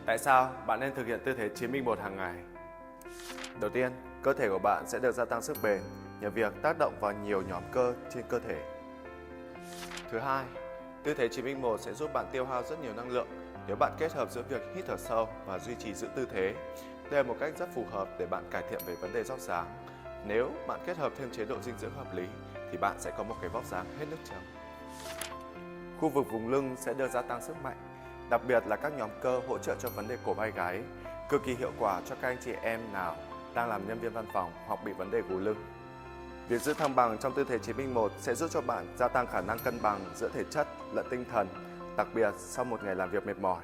Tại sao bạn nên thực hiện tư thế Chiến binh 1 hàng ngày? Đầu tiên, cơ thể của bạn sẽ được gia tăng sức bền nhờ việc tác động vào nhiều nhóm cơ trên cơ thể. Thứ hai, tư thế Chiến binh 1 sẽ giúp bạn tiêu hao rất nhiều năng lượng nếu bạn kết hợp giữa việc hít thở sâu và duy trì giữ tư thế. Đây là một cách rất phù hợp để bạn cải thiện về vấn đề vóc dáng. Nếu bạn kết hợp thêm chế độ dinh dưỡng hợp lý thì bạn sẽ có một cái vóc dáng hết nước chấm. Khu vực vùng lưng sẽ được gia tăng sức mạnh, đặc biệt là các nhóm cơ hỗ trợ cho vấn đề cổ vai gáy, cực kỳ hiệu quả cho các anh chị em nào đang làm nhân viên văn phòng hoặc bị vấn đề gù lưng. Việc giữ thăng bằng trong tư thế Chiến binh 1 sẽ giúp cho bạn gia tăng khả năng cân bằng giữa thể chất lẫn tinh thần, đặc biệt sau một ngày làm việc mệt mỏi.